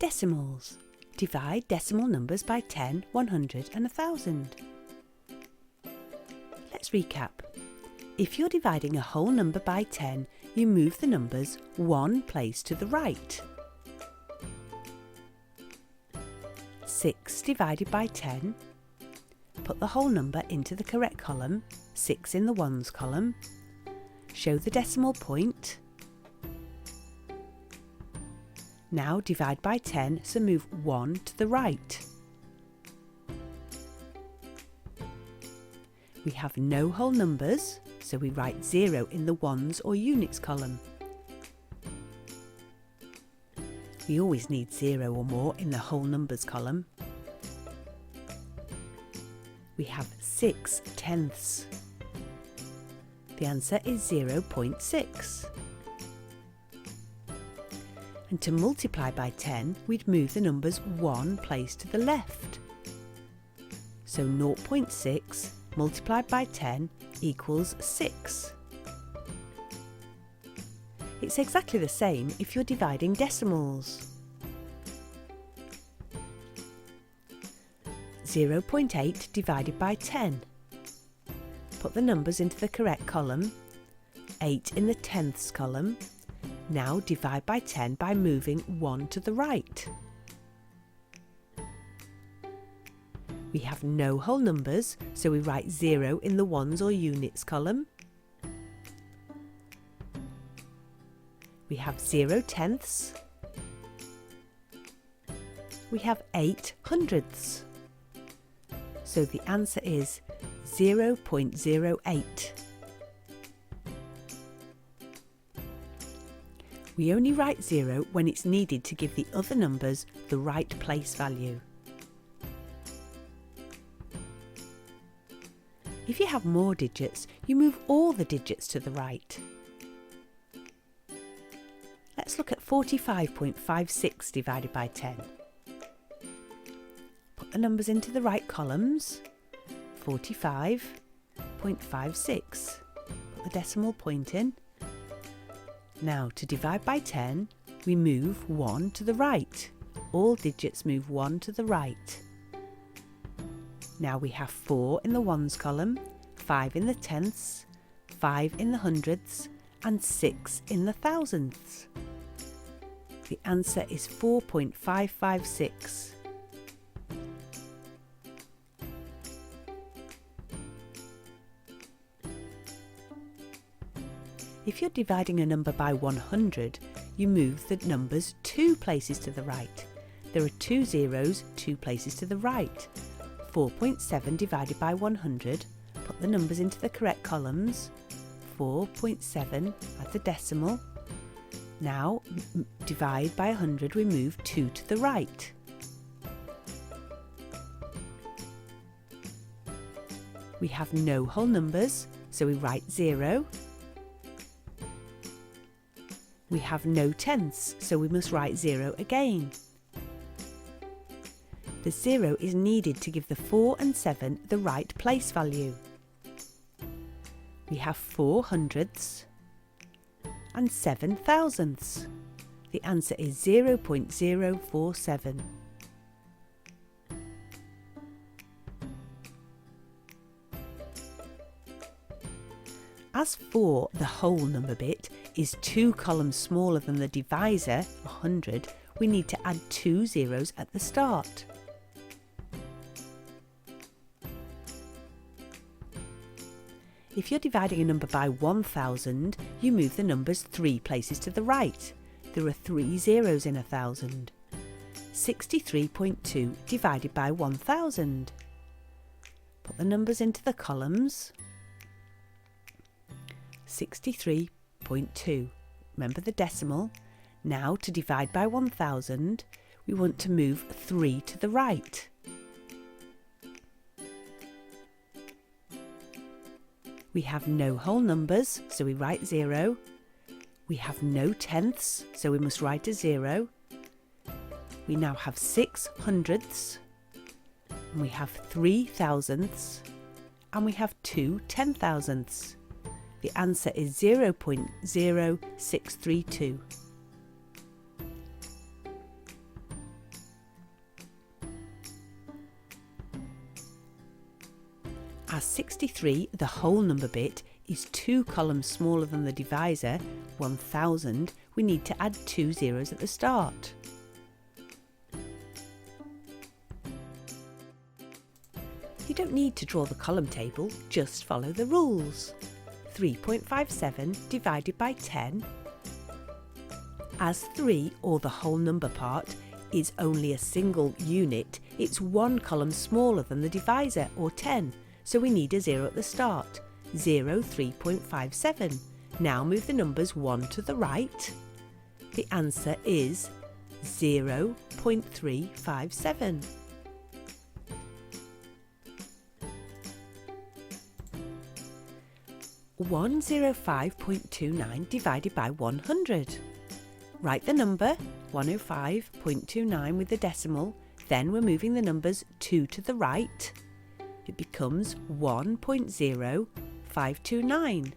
Decimals. Divide decimal numbers by 10, 100 and 1000. Let's recap. If you're dividing a whole number by 10, you move the numbers one place to the right. 6 divided by 10. Put the whole number into the correct column, 6 in the ones column. Show the decimal point. Now divide by 10, so move 1 to the right. We have no whole numbers, so we write 0 in the ones or units column. We always need 0 or more in the whole numbers column. We have 6 tenths. The answer is 0.6. And to multiply by 10, we'd move the numbers one place to the left. So 0.6 multiplied by 10 equals 6. It's exactly the same if you're dividing decimals. 0.8 divided by 10. Put the numbers into the correct column, 8 in the tenths column. Now divide by 10 by moving 1 to the right. We have no whole numbers, so we write 0 in the ones or units column. We have 0 tenths. We have 8 hundredths. So the answer is 0.08. We only write 0 when it's needed to give the other numbers the right place value. If you have more digits, you move all the digits to the right. Let's look at 45.56 divided by 10. Put the numbers into the right columns. 45.56. Put the decimal point in. Now to divide by 10, we move 1 to the right. All digits move 1 to the right. Now we have 4 in the ones column, 5 in the tenths, 5 in the hundredths and 6 in the thousandths. The answer is 4.556. If you're dividing a number by 100, you move the numbers 2 places to the right. There are 2 zeros 2 places to the right. 4.7 divided by 100, put the numbers into the correct columns. 4.7 at the decimal. Now divide by 100, we move 2 to the right. We have no whole numbers, so we write 0. We have no tenths, so we must write 0 again. The 0 is needed to give the 4 and 7 the right place value. We have 4 hundredths and 7 thousandths. The answer is 0.047. As 4, the whole number bit, is 2 columns smaller than the divisor, 100, we need to add 2 zeros at the start. If you're dividing a number by 1000, you move the numbers 3 places to the right. There are 3 zeros in 1000. 63.2 divided by 1000. Put the numbers into the columns. 63.2. Remember the decimal. Now to divide by 1000, we want to move 3 to the right. We have no whole numbers, so we write 0. We have no tenths, so we must write a 0. We now have 6 hundredths, and we have 3 thousandths, and we have 2 10,000ths. The answer is 0.0632. As 63, the whole number bit, is 2 columns smaller than the divisor, 1000, we need to add 2 zeros at the start. You don't need to draw the column table, just follow the rules. 3.57 divided by 10. As 3, or the whole number part, is only a single unit, it's 1 column smaller than the divisor, or 10, so we need a 0 at the start. 0, 3.57. Now move the numbers 1 to the right. The answer is 0.357. (105.29) divided by 100. Write the number 105.29 with the decimal, then we're moving the numbers 2 to the right. It becomes 1.0529.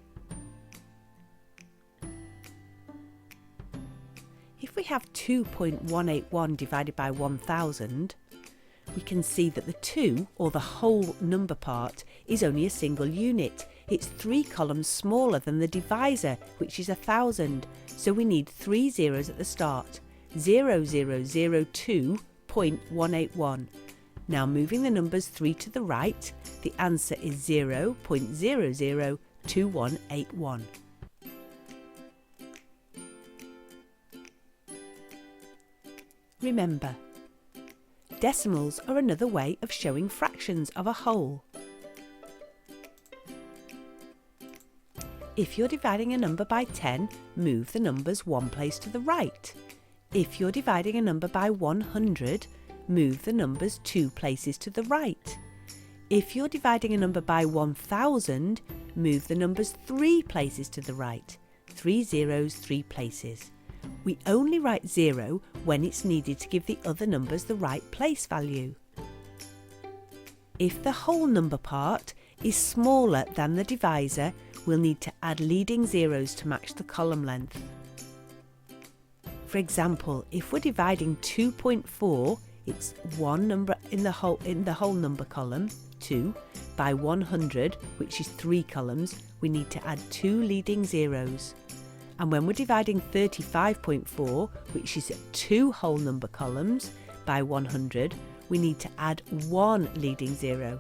If we have 2.181 divided by 1000, we can see that the 2, or the whole number part, is only a single unit. It's 3 columns smaller than the divisor, which is 1000, so we need 3 zeros at the start. 0002.181. Now moving the numbers 3 to the right, the answer is 0.002181. Remember, decimals are another way of showing fractions of a whole. If you're dividing a number by 10, move the numbers 1 place to the right. If you're dividing a number by 100, move the numbers 2 places to the right. If you're dividing a number by 1000, move the numbers 3 places to the right. 3 zeros, 3 places. We only write 0 when it's needed to give the other numbers the right place value. If the whole number part is smaller than the divisor, we'll need to add leading zeros to match the column length. For example, if we're dividing 2.4, it's one number in the whole number column, 2, by 100, which is 3 columns, we need to add 2 leading zeros. And when we're dividing 35.4, which is 2 whole number columns, by 100, we need to add 1 leading zero.